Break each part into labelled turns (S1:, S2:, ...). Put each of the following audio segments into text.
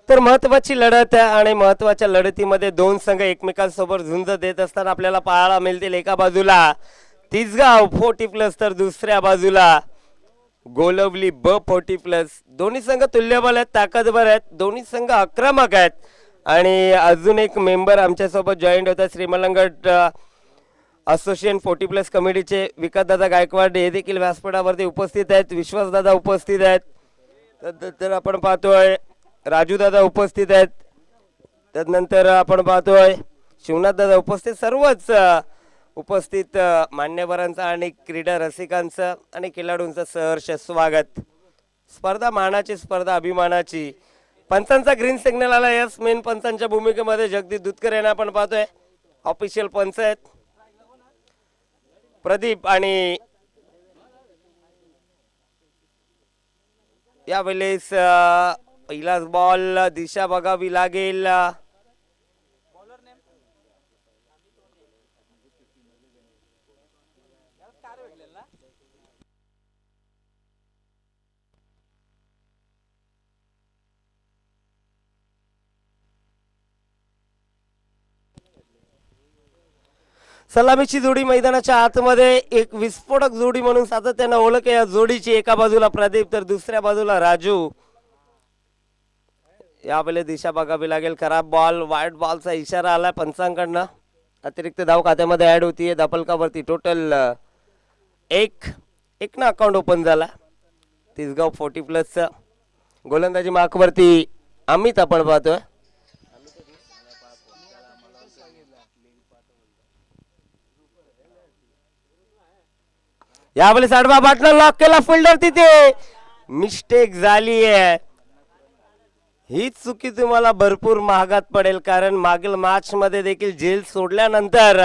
S1: तर महत्वाची लढत आहे आणि महत्वाच्या लढतीमध्ये दोन संघ एकमेकांसोबत झुंज देत असताना आपल्याला पाहायला मिळतील. एका बाजूला तिसगाव 40+ तर दुसऱ्या बाजूला गोलवली B40+. दोन्ही संघ तुल्यबळ आहेत, ताकदवर आहेत, दोन्ही संघ आक्रमक आहेत. आणि अजून एक मेंबर आमच्यासोबत जॉईंट होतात, श्रीमलंगड असोसिएशन 40+ कमिटीचे विकासदादा गायकवाड हे देखील व्यासपीठावरती उपस्थित आहेत. विश्वासदादा उपस्थित आहेत. तर आपण पाहतोय राजू दादा उपस्थित आहेत. त्यानंतर आपण पाहतोय शिवनाथ दादा उपस्थित. सर्वच उपस्थित मान्यवरांचं आणि क्रीडा रसिकांचं आणि खेळाडूंचं सहर्ष स्वागत. स्पर्धा मानाची, स्पर्धा अभिमानाची. पंचांचा ग्रीन सिग्नल आला. यस, मेन पंचांच्या भूमिकेमध्ये जगदीश दुधकर यांना आपण पाहतोय. ऑफिशियल पंच आहेत प्रदीप. आणि यावेळेस पहिलाच बॉल दिशा बघावी लागेल. सलामीची जोडी मैदानाच्या आतमध्ये एक विस्फोटक जोडी म्हणून सातत्याने ओळख आहे या जोडीची. एका बाजूला प्रदीप तर दुसऱ्या बाजूला राजू. यावेळेस दिशा बघावी लागेल. खराब बॉल, वाईट बॉलचा इशारा आला पंचांकडनं. अतिरिक्त धाव खात्यामध्ये ऍड होतीये दापलकावरती. टोटल एक ना अकाउंट ओपन झाला. तिसगाव 40+चा गोलंदाजी मार्कवरती अमित आपण पाहतोय. यावेळेस आडवा बाटला लॉक केला फिल्डर. तिथे मिस्टेक झाली आहे. हीच चुकी तुम्हाला भरपूर महागात पडेल, कारण मागील मॅच मध्ये देखील जेल सोडल्यानंतर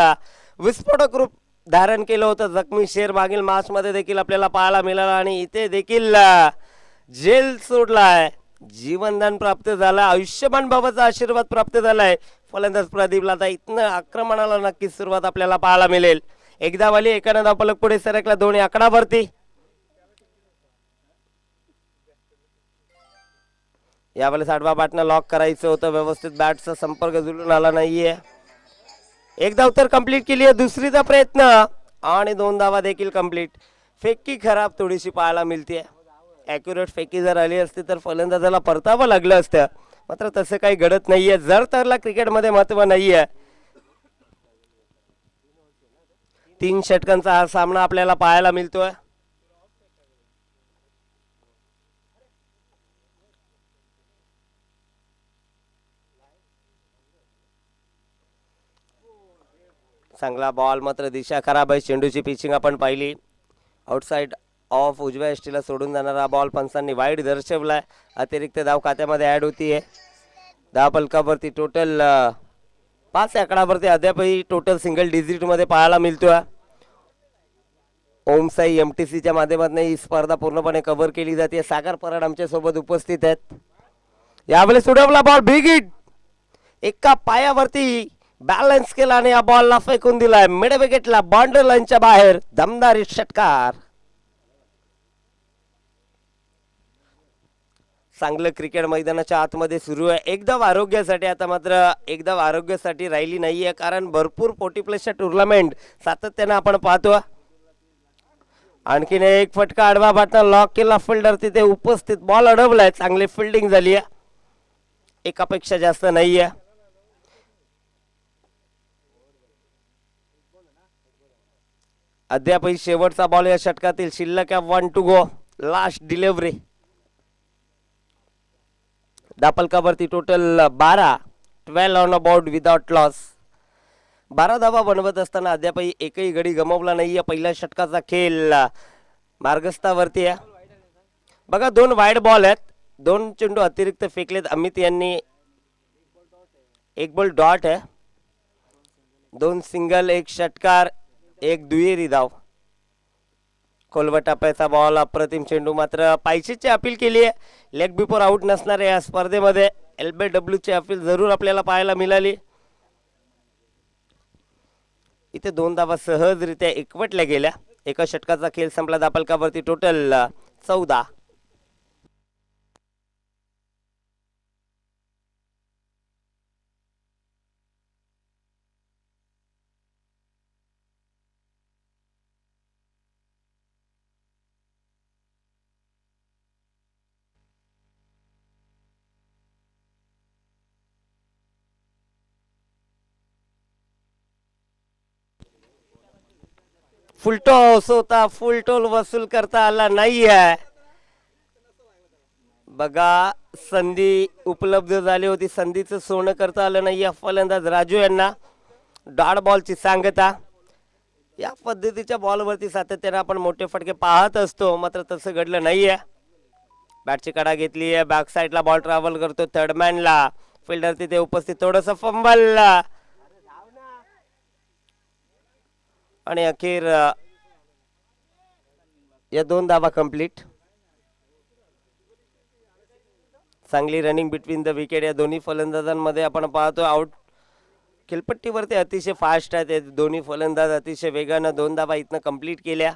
S1: विस्फोटक रूप धारण केलं होतं जखमी शेर. मागील मॅच मध्ये देखील आपल्याला पाहायला मिळाला आणि इथे देखील जेल सोडलाय. जीवनदान प्राप्त झालं. आयुष्यमान बाबाचा आशीर्वाद प्राप्त झालाय फलंदाज प्रदीपला. आता इथनं आक्रमणाला नक्कीच सुरुवात आपल्याला पाहायला मिळेल. एकदा वाली एकानं धावफलक पुढे सरकला. दोन्ही आकडावरती. यावेळेस आडवा बाटनं लॉक करायचं होतं. व्यवस्थित बॅटचा संपर्क जुळून आला नाहीये. एक धाव तर कंप्लीट केली आहे. दुसरीचा प्रयत्न आणि 2 धावा देखील कंप्लीट. फेकी खराब थोडीशी पाहायला मिळते. ॲक्युरेट फेकी जर आली असती तर फलंदाजाला परतावं लागलं असतं, मात्र तसं काही घडत नाहीये. जर तरला क्रिकेटमध्ये महत्व नाहीये. 3 षटकांचा हा सामना आपल्याला पाहायला मिळतोय. चांगला बॉल, मात्र दिशा खराब आहे. चेंडूची पिचिंग आपण पाहिली. आउटसाइड ऑफ उजव्या एष्टीला सोडून जाणारा बॉल पंचांनी वाईड दर्शवलाय. अतिरिक्त धाव खात्यामध्ये ऍड होतीये. धाव फलकावरती टोटल 5 आकडावरती अद्यापही टोटल सिंगल डिजिट मध्ये पाहायला मिळतोय. ओम साई MTCच्या माध्यमातून ही स्पर्धा पूर्णपणे कव्हर केली जाते. सागर पराड आमच्या सोबत उपस्थित आहेत. यावेळेस उडवला बॉल, बिग हिट. एका पायावरती बॅलन्स केला आणि या बॉलला फेकून दिलाय मिड विकेटला, बाउंड्री लाईनच्या बाहेर. दमदार षटकार. चांगलं क्रिकेट मैदानाच्या आतमध्ये सुरू आहे. एकदा आरोग्यासाठी, आता मात्र एकदा आरोग्यासाठी राहिली नाहीये, कारण भरपूर 40+च्या टुर्नामेंट सातत्याने आपण पाहतो. आणखीन एक फटका. आडवा बाटला लॉक केला. फिल्डर तिथे उपस्थित. बॉल अडवलाय. चांगली फिल्डिंग झाली आहे. एकापेक्षा जास्त नाहीये. अद्यापही शेवटचा बॉल या षटकातील शिल्लक आहे. 1 to go. Last delivery. दापलकावरती total 12 on a board without loss. 12 धावा बनवत असताना अद्यापही एकही गडी गमावला नाहीये. पहिल्या षटकाचा खेळ मार्गस्थावरती आहे. बघा, 2 वाईड बॉल आहेत. 2 चेंडू अतिरिक्त फेकलेत अमित यांनी. 1 बॉल डॉट आहे. 2 सिंगल, 1 षटकार, 1 दुहेरी धाव. खोलवट टप्प्याचा बॉल. अप्रतिम चेंडू. मात्र पायचीची अपील केली आहे. लेग बिफोर आउट नसणार या स्पर्धेमध्ये. LBW ची अपील जरूर आपल्याला पाहायला मिळाली. इथे 2 धावा सहजरित्या एकवटल्या गेल्या. एका षटकाचा खेळ संपला. दापलकावरती टोटल 14. फुलटॉस होता, फुलटोल वसूल करता आला नाहीये. बघा संधी उपलब्ध झाली होती, संधीचं सोनं करता आलं नाही या फलंदाज राजू यांना. डॉट बॉलची सांगता. या पद्धतीच्या बॉलवरती सातत्याने आपण मोठे फटके पाहत असतो, मात्र तसं घडलं नाहीये. बॅटची कडा घेतली आहे, बॅक साईडला बॉल ट्रॅव्हल करतो थर्डमॅनला. फिल्डर तिथे उपस्थित, थोडस फंबल आणि अखेर या 2 धावा कंप्लीट. चांगली रनिंग बिटवीन द विकेट या दोन्ही फलंदाजांमध्ये आपण पाहतो. आउट खेळपट्टीवरती अतिशय फास्ट आहेत दोन्ही फलंदाज, अतिशय वेगानं 2 धावा इथनं कंप्लीट केल्या.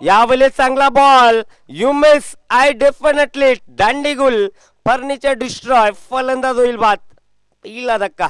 S1: यावेळेस चांगला ball, you miss I definitely, दांडीगुल फर्निचर डिस्ट्रॉय, फलंदाज होईल बाद. पहिला धक्का.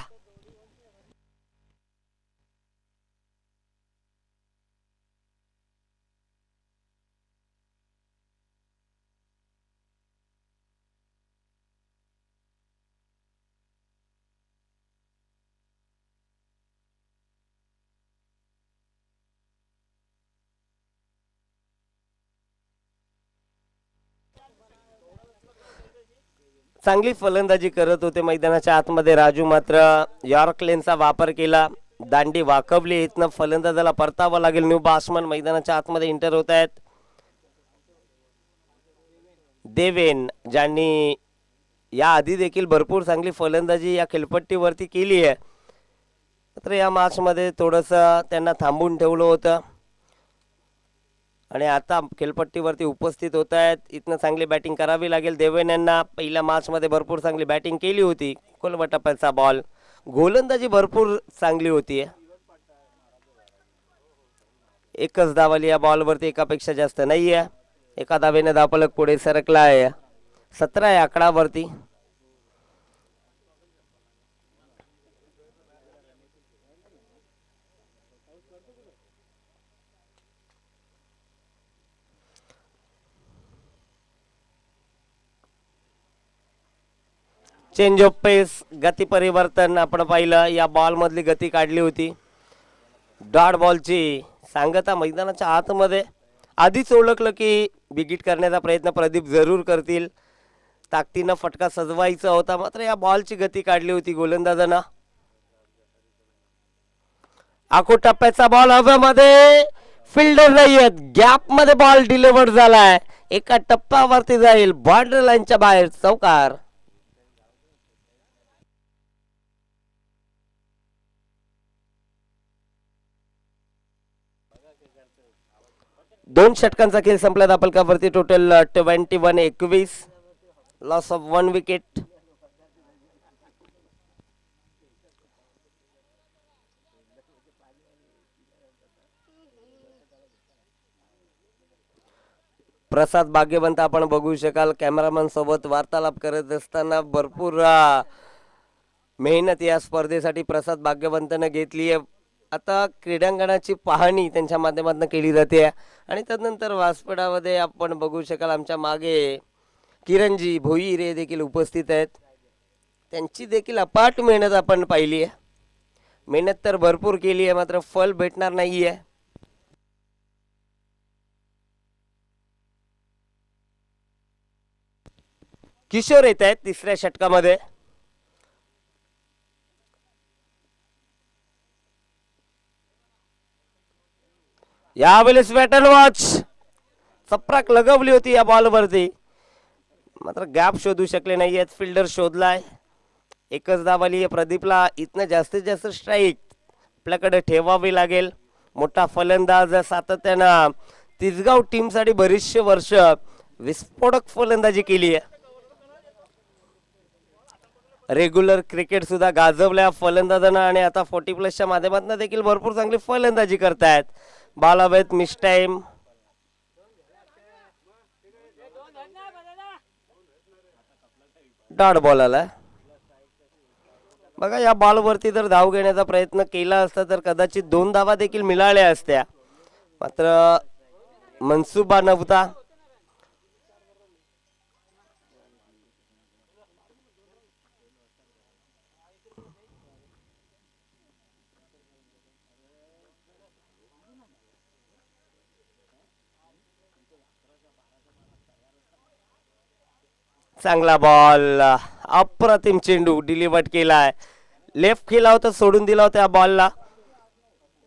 S1: चांगली फलंदाजी करत होते मैदानाच्या आतमध्ये राजू, मात्र यॉर्क लेनचा वापर केला. दांडी वाकवली, इथनं फलंदाजाला परतावं लागेल. न्यू बाट्समन मैदानाच्या आतमध्ये इंटर होत आहेत. देवेन, ज्यांनी या आधी देखील भरपूर चांगली फलंदाजी या खेळपट्टीवरती केली आहे, मात्र या मॅच मध्ये थोडस त्यांना थांबून ठेवलं होतं आणि आता खेळपट्टीवरती उपस्थित होत आहेत. इथनं चांगली बॅटिंग करावी लागेल देवेन यांना. पहिल्या मॅच मध्ये भरपूर चांगली बॅटिंग केली होती. खोलवा टप्प्याचा बॉल, गोलंदाजी भरपूर चांगली होती. एकच धावाली या बॉलवरती, एकापेक्षा जास्त नाहीये. एका धावेने धावफलक पुढे सरकला आहे. 17 या आकडावरती. चेंज ऑफ पेस, गती परिवर्तन आपण पाहिलं. या बॉल मधली गती काढली होती. डॉट बॉलची सांगता मैदानाच्या आतमध्ये. आधीच ओळखलं की बिगिट करण्याचा प्रयत्न प्रदीप जरूर करतील. ताकदीनं फटका सजवायचा होता, मात्र या बॉलची गती काढली होती गोलंदाजांना. आखो टप्प्याचा बॉल हवेमध्ये, फिल्डर नाहीयेत, गॅप मध्ये बॉल डिलिव्हर झालाय. एका टप्प्यावरती जाईल, बॉर्डर लाईनच्या बाहेर, चौकार. दोन षटकांचा खेळ संपला. धापलकावरती टोटल 21-21, लॉस ऑफ 1 विकेट. प्रसाद भाग्यवंत आपण बघू शकाल कॅमेरामॅन सोबत वार्तालाप करत असताना. भरपूर मेहनत या स्पर्धेसाठी प्रसाद भाग्यवंतांना घेतली आहे. आता क्रीडांगणाची पाहणी त्यांच्या माध्यमातून केली जाते आणि त्यानंतर व्यासपीठामध्ये आपण बघू शकाल आमच्या मागे किरणजी भोईरे देखील उपस्थित आहेत. त्यांची देखील अपाट मेहनत आपण पाहिली आहे. मेहनत तर भरपूर केली आहे, मात्र फल भेटणार नाही आहे. किशोर येत आहेत तिसऱ्या षटकामध्ये. यावेळेस बॅटन वॉच, चपराक लगवली होती या बॉलवरती, मात्र गॅप शोधू शकले नाही आहेत. फिल्डर शोधलाय. एकच धाव आली आहे प्रदीपला. इथनं जास्तीत जास्त स्ट्राईक आपल्याकडे ठेवावी लागेल. मोठा फलंदाज सातत्यानं तिसगाव टीमसाठी बरीचशे वर्ष विस्फोटक फलंदाजी केली आहे. रेग्युलर क्रिकेट सुद्धा गाजवल्या फलंदाजांना आणि आता 40+ माध्यमातून देखील भरपूर चांगली फलंदाजी करतायत. बॉल हवेत, मिस टाइम. डॉट बॉल आला. बघा या बॉलवरती जर धाव घेण्याचा प्रयत्न केला असता तर कदाचित 2 धावा देखील मिळाल्या असत्या, मात्र मनसुबा नव्हता. चांगला बॉल, अप्रतिम चेंडू डिलिव्हर केलाय. लेफ्ट केला होता, सोडून दिला होता या बॉलला,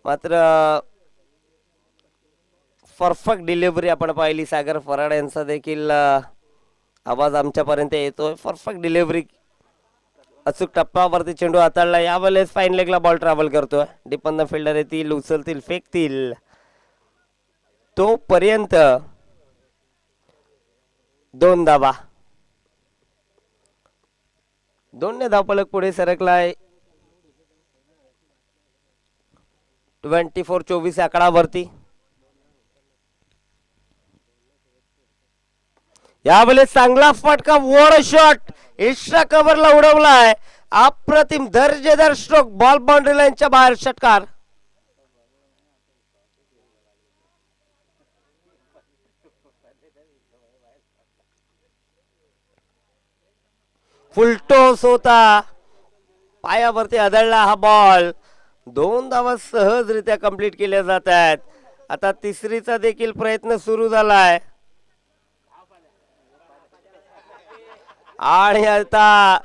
S1: मात्र परफेक्ट डिलिव्हरी आपण पाहिली. सागर फराड यांचा देखील आवाज आमच्यापर्यंत येतोय. परफेक्ट डिलिव्हरी, अचूक टप्प्यावरती चेंडू हाताळला. यावेळेस फाईन लेगला बॉल ट्रॅव्हल करतोय. डिपंद फिल्डर येतील, उचलतील, फेकतील. तोपर्यंत 2 धावा, 2 धावफलक पुढे सरकलाय. 24-24 आकडावरती. यावेळेस चांगला फटका, वॉड शॉट एक्स्ट्रा कव्हरला उडवलाय. अप्रतिम दर्जेदार स्ट्रोक, बॉल बाउंड्री लाईनच्या बाहेर षटकार. फुलटॉस होता, पायावरती आदळला हा बॉल. 2 धावा सहजरित्या कंप्लीट केल्या जात आहेत. आता तिसरीचा देखील प्रयत्न सुरू झालाय आणि आता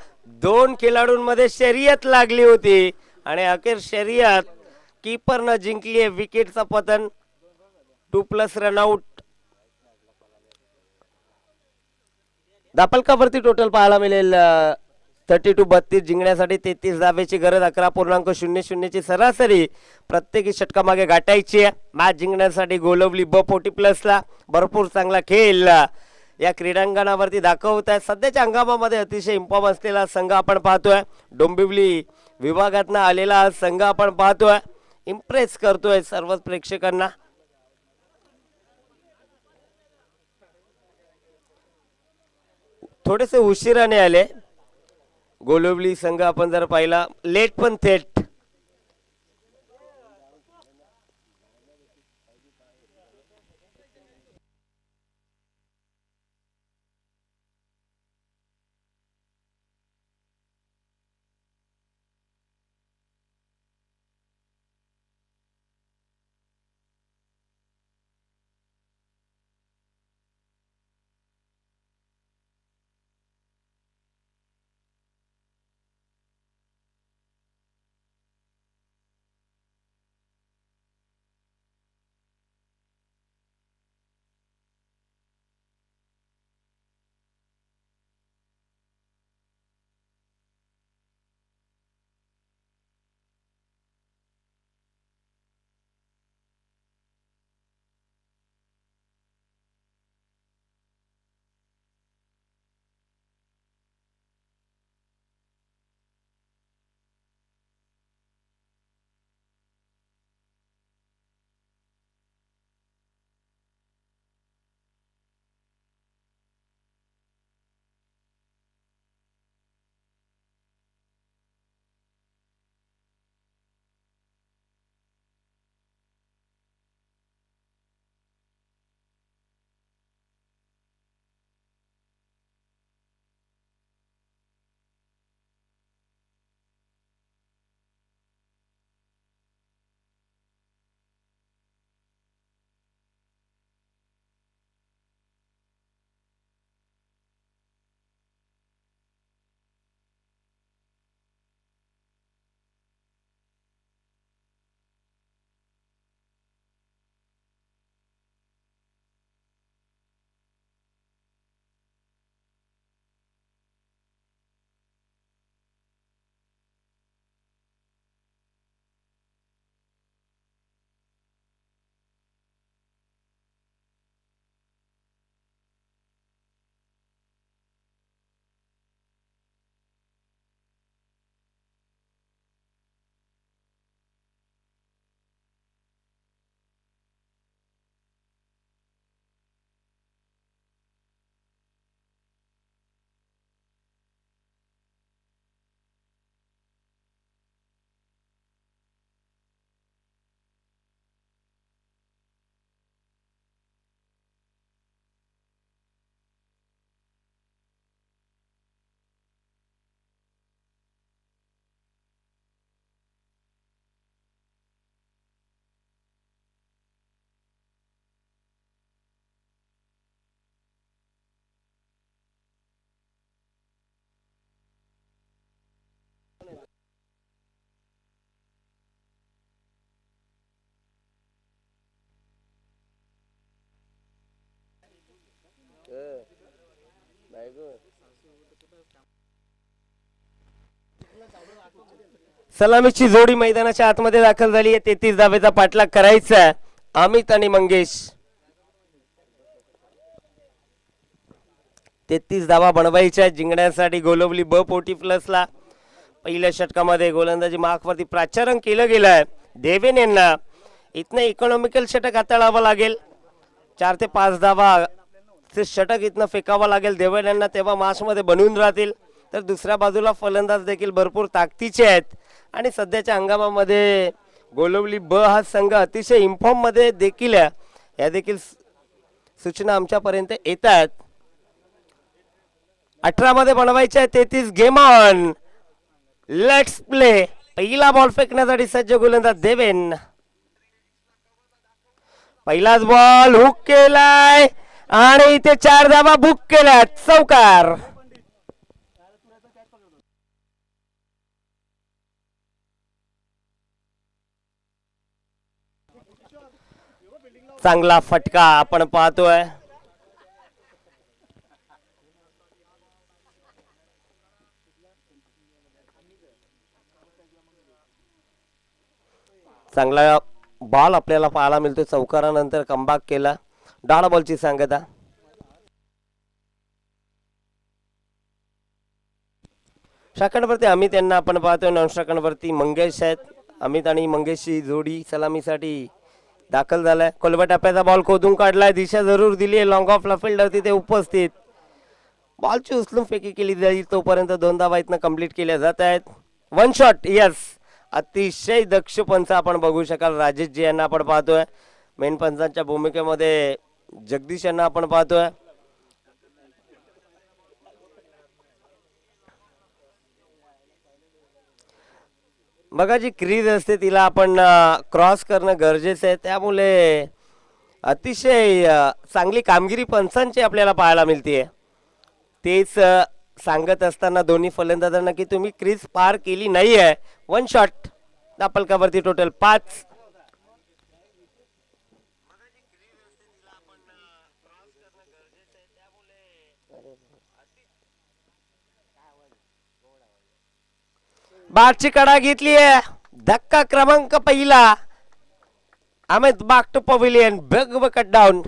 S1: 2 खेळाडूंमध्ये शर्यत लागली होती आणि अखेर शर्यत कीपरनं जिंकली आहे. विकेटचा पतन, 2+ रनआउट. धापलकावरती टोटल पाहायला मिळेल 32-32 जिंकण्यासाठी 33 धावेची गरज. 11.00 सरासरी प्रत्येकी षटकामागे गाठायची आहे मॅच जिंकण्यासाठी. गोलवली ब40+ला भरपूर चांगला खेळ या क्रीडांगणावरती दाखवत आहे. सध्याच्या हंगामामध्ये अतिशय इन्फॉर्म असलेला संघ आपण पाहतोय. डोंबिवली विभागातनं आलेला संघ आपण पाहतोय, इम्प्रेस करतोय सर्वच प्रेक्षकांना. थोडेसे उशिराने आले गोलवली संघ. आपण जर पाहिला लेट पण थेट. सलामीची जोडी मैदानाच्या आतमध्ये दाखल झाली आहे. 33 धावेचा पाठलाग करायचा आहे अमित आणि मंगेश. 33 धावा बनवायच्या जिंकण्यासाठी गोलवली ब 40 प्लसला. पहिल्या षटकामध्ये गोलंदाजी मार्कवरती प्राचारण केलं गेलं आहे. देवेन यांना इथनं इकॉनॉमिकल षटक हाताळावं लागेल. 4 ते 5 धावा षटक इथनं फेकावं लागेल देवेन यांना, तेव्हा मार्चमध्ये बनवून राहतील. तर दुसऱ्या बाजूला फलंदाज देखील भरपूर ताकदीचे आहेत आणि सध्याच्या हंगामामध्ये गोलवली ब हा संघ अतिशय इन्फॉर्म मध्ये देखील आहे. या देखील सूचना आमच्यापर्यंत येत आहेत. 18 मध्ये बनवायचे आहे. 33 गेम ऑन, लेट्स प्ले. पहिला बॉल फेकण्यासाठी सज्ज गोलंदाज देवेन. पहिलाच बॉल हुक केलाय आणि इथे 4 धावा बुक केल्यात. चौकार. चांगला फटका आपण पाहतोय. चांगला बॉल आपल्याला पाहायला मिळतो. चौकारानंतर कमबॅक केला. डाळ बॉलची सांगता. शाखांवरती अमित यांना आपण पाहतोय. नॉन शाखांवरती मंगेश आहेत. अमित आणि मंगेशची जोडी सलामीसाठी दाखल झालाय. कोलबा टप्प्याचा बॉल खोदून काढलाय. दिशा जरूर दिली आहे. लॉंग ऑफ फील्डर तिथे उपस्थित. बॉलची उचलून फेकी केली जाईल. तोपर्यंत 2 धावा इथनं कंप्लीट केल्या जात आहेत. 1 शॉट. यस, अतिशय दक्ष पंच आपण बघू शकाल. राजेश जी यांना आपण पाहतोय. मेन पंचांच्या भूमिकेमध्ये जगदीश यांना आपण पाहतोय. बघा, जी क्रीज असते तिला आपण क्रॉस करणं गरजेचं आहे. त्यामुळे अतिशय चांगली कामगिरी पंचांची आपल्याला पाहायला मिळते. तेच सांगत असताना दोन्ही फलंदाजांना की तुम्ही क्रीज पार केली नाही आहे. 1 शॉट. दापलकावरती टोटल 5. बारची कडा घेतली आहे. धक्का क्रमांक पहिला. Amit back to pavilion. बग कट डाऊन.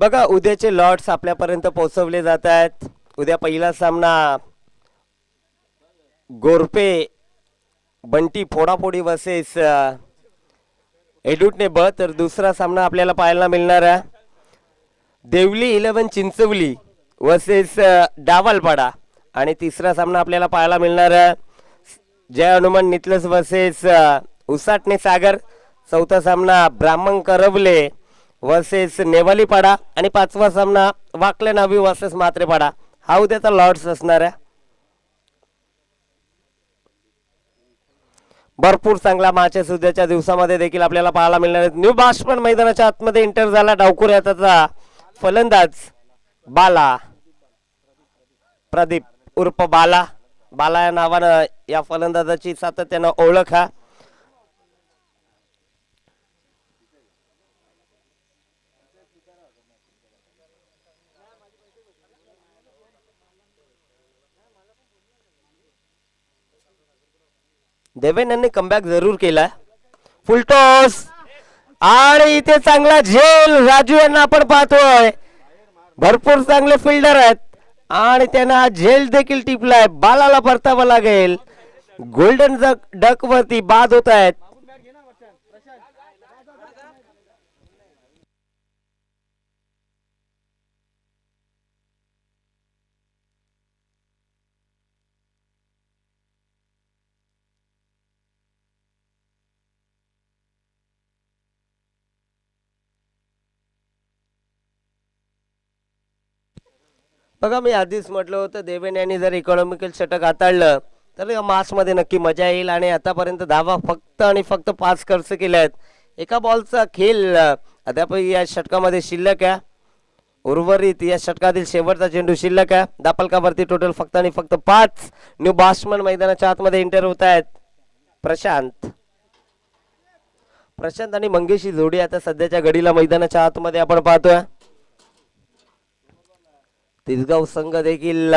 S1: बघा, उद्याचे लॉट्स आपल्यापर्यंत पोहोचवले जात आहेत. उद्या पहिला सामना गोरपे बंटी फोडाफोडी वर्सेस एडुटने ब. तर दुसरा सामना आपल्याला पाहायला मिळणार आहे देवली 11 चिंचवली वर्सेस डावलपाडा. आणि तिसरा सामना आपल्याला पाहायला मिळणार आहे जय हनुमान नितलस वर्सेस उसाटणे सागर. चौथा सामना ब्राह्मण करवले वर्सेस नेवालीपाडा. आणि 5वा सामना वाकले नावी वर्सेस मात्रेपाडा. हा उद्याचा लॉर्ड्स असणार आहे. भरपूर चांगला मॅचेस उद्याच्या दिवसामध्ये देखील आपल्याला पाहायला मिळणार आहेत. न्यू बाष्पण मैदानाच्या आतमध्ये एंटर झाला. डावखुर याचा फलंदाज बाला, प्रदीप उर्फ बाला. बाला या नावानं या फलंदाजाची सातत्यानं ओळख आहे. देवेन यांनी कमबॅक जरूर केला. फुलटॉस आणि इथे चांगला झेल. राजू यांना आपण पाहतोय. भरपूर चांगले फिल्डर आहेत आणि त्यांना हा झेल देखील टिपलाय. बालाला परतावं लागेल. गोल्डन डक वरती बाद होत आहेत. बघा मी आधीच म्हटलं होतं देवेन यांनी जर इकॉनॉमिकल षटक हाताळलं तर या मासमध्ये नक्की मजा येईल. आणि आतापर्यंत धावा फक्त आणि फक्त 5 खर्च केल्या आहेत. एका बॉलचा खेळ अद्याप या षटकामध्ये शिल्लक आहे. उर्वरित या षटकातील शेवटचा चेंडू शिल्लक आहे. दापलकावरती टोटल फक्त आणि फक्त 5. न्यू बॅट्समन मैदानाच्या आतमध्ये एंटर होत आहेत. प्रशांत आणि मंगेश ही जोडी आता सध्याच्या घडीला मैदानाच्या आतमध्ये आपण पाहतोय. तिसगाव संघ देखील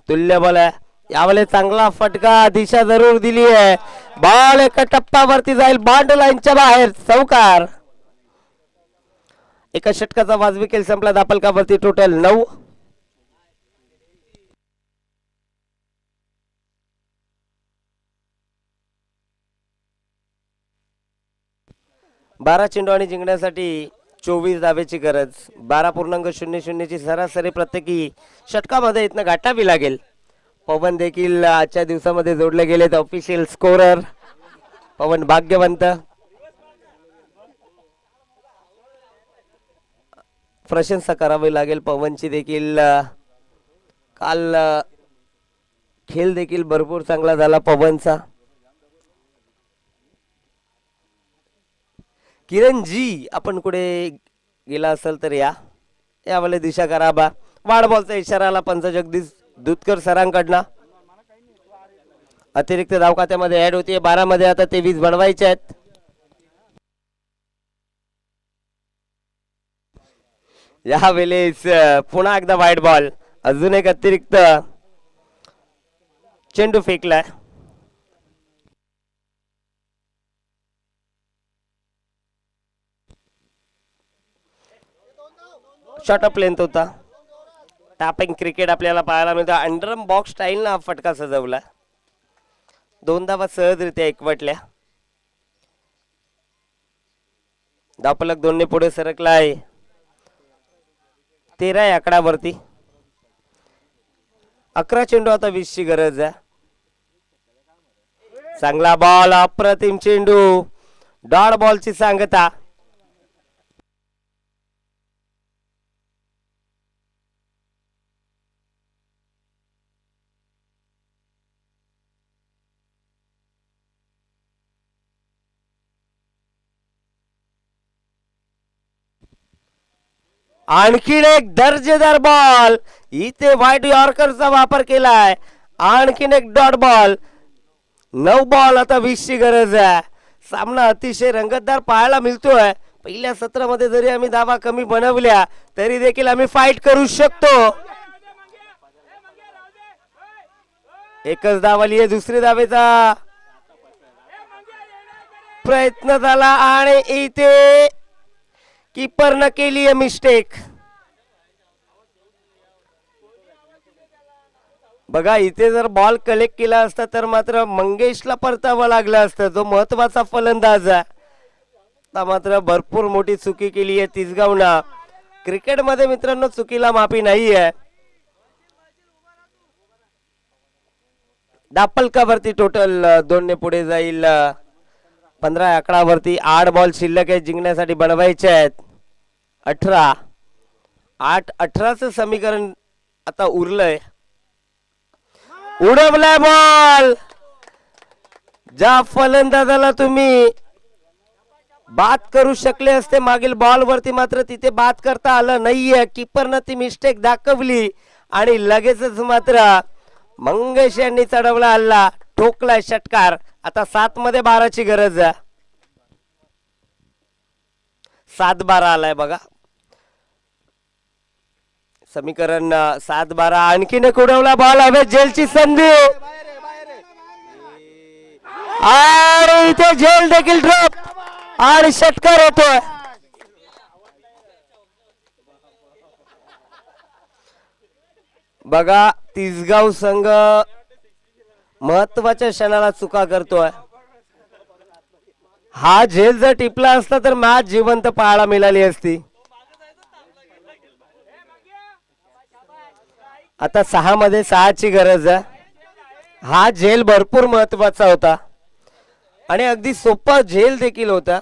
S1: तुल्यबळ आहे. यावेळेस चांगला फटका दिशा जरूर दिली आहे. बॉल एका टप्प्यावरती जाईल बाउंड्री लाईनच्या बाहेर. चौकार. एका षटकाचा वाजवी खेळ संपला. दापलकावरती टोटल 9. बारा चेंडू आणि जिंकण्यासाठी 24 धावेची गरज. 12.00 ची सरासरी प्रत्येकी षटकामध्ये इथनं गाठावी लागेल. पवन देखील आजच्या दिवसामध्ये जोडले गेलेत ऑफिशियल स्कोरर. पवन भाग्यवंत. प्रशंसा करावी लागेल पवनची देखील. काल खेळ देखील भरपूर चांगला झाला पवनचा. किरण जी आपण कुठे गेला असेल तर यावेळेला दिशा करा बा. वाढ बॉलचा इशारा आला पंच जगदीश दुधकर सरांकडनं. अतिरिक्त धाव खात्यामध्ये ऍड होतीये. 12 मध्ये आता 23 बनवायचे आहेत. यावेळेस पुन्हा एकदा वाईट बॉल. अजून एक अतिरिक्त चेंडू फेकलाय. शॉर्ट ऑफ लेंथ होता. टॅपिंग क्रिकेट आपल्याला पाहायला मिळतं. अंडरम बॉक्स स्टाईलनं हा फटका सजवला. 2 धावा सहजरित्या एकवटल्या. धावफलक 2 ने पुढे सरकलाय. 13 आकडावरती. 11 चेंडू आता 20 ची गरज आहे. चांगला बॉल. अप्रतिम चेंडू. डॉट बॉलची सांगता. आणखीन एक दर्जेदार बॉल. इथे व्हाईट यॉर्करचा वापर केलाय. आणखीन एक डॉट बॉल. 9 बॉल आता 20 ची गरज आहे. सामना अतिशय रंगतदार पाहायला मिळतोय. पहिल्या सत्रामध्ये जरी आम्ही धावा कमी बनवल्या तरी देखील आम्ही फाईट करू शकतो. एकच धाव आली आहे. दुसरी धावेचा प्रयत्न झाला आणि इथे कीपर न केली आहे मिस्टेक. बघा इथे जर बॉल कलेक्ट केला असता तर मात्र मंगेशला परतावं लागलं असतं. जो महत्वाचा फलंदाज आहे. मात्र भरपूर मोठी चुकी केली आहे तिसगावना. क्रिकेटमध्ये मित्रांनो चुकीला माफी नाही आहे. दापलकावरती टोटल 2 ने पुढे जाईल. 15 आकडावरती 8 बॉल शिल्लक आहे. जिंकण्यासाठी बनवायचे आहेत 18. 8-18चं समीकरण आता उरलंय. उडवलाय बॉल. ज्या फलंदाजाला तुम्ही बाद करू शकले असते मागील बॉल वरती मात्र तिथे बाद करता आलं नाहीये. कीपरनं ती मिस्टेक दाखवली आणि लगेचच मात्र मंगेश यांनी चढवला हल्ला. ठोकलाय षटकार. आता 7 मध्ये 12 ची गरज आहे. 7-12 आलाय बघा. समीकरण 7-12. आणखीन एक उडवला बॉल. हवे झेलची संधी आणि इथे झेल देखील ड्रॉप आणि षटकार होतोय. बघा तिसगाव संघ महत्वाच्या क्षणाला चुका करतोय. हा झेल जर टिपला असता तर मॅच जिवंत पाहायला मिळाली असती. आता 6 मध्ये 6 ची गरज आहे. हा झेल भरपूर महत्वाचा होता आणि अगदी सोपा झेल देखील होता.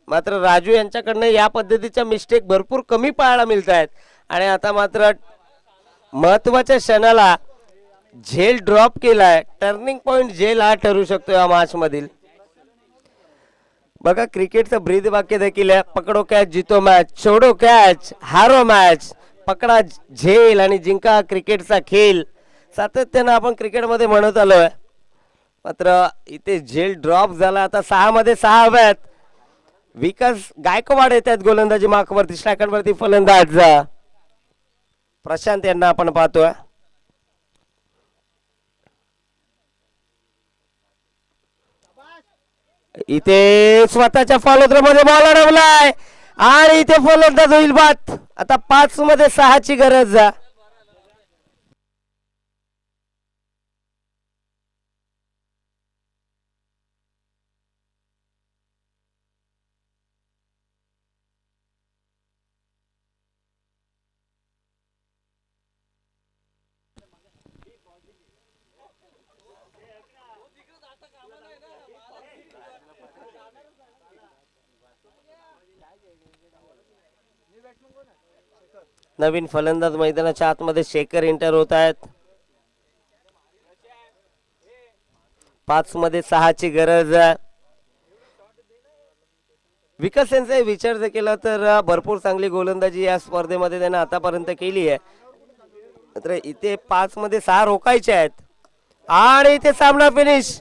S1: मात्र राजू यांच्याकडनं या पद्धतीच्या मिस्टेक भरपूर कमी पाहायला मिळत आहेत. आणि आता मात्र महत्वाच्या क्षणाला झेल ड्रॉप केलाय. टर्निंग पॉइंट झेल हा ठरू शकतो या मॅच मधील. बघा क्रिकेटचं ब्रीद वाक्य देखील आहे, पकडो कॅच जितो मॅच, छोडो कॅच हारो मॅच. पकडा झेल आणि जिंका क्रिकेटचा खेळ. सातत्यानं आपण क्रिकेटमध्ये म्हणत आलोय, मात्र इथे झेल ड्रॉप झाला. आता 6 मध्ये 6 हव्यात. विकास गायकवाड येतात गोलंदाजी मार्कवरती. स्ट्रायकरवरती फलंदाज प्रशांत यांना आपण पाहतोय. इथे स्वतःच्या फॉलोथ्रोमध्ये बॉल अडवलाय आणि इथे फलंदाज होईल बाद. आता 5 मध्ये 6 ची गरज. नवीन फलंदाज मैदानाच्या आतमध्ये शेखर एंटर होत आहेत. 5 मध्ये 6 ची गरज. विकास यांचा विचार जर केला तर भरपूर चांगली गोलंदाजी या स्पर्धेमध्ये त्याने आतापर्यंत केली आहे. मात्र इथे 5 मध्ये 6 रोखायचे आहेत आणि इथे सामना फिनिश.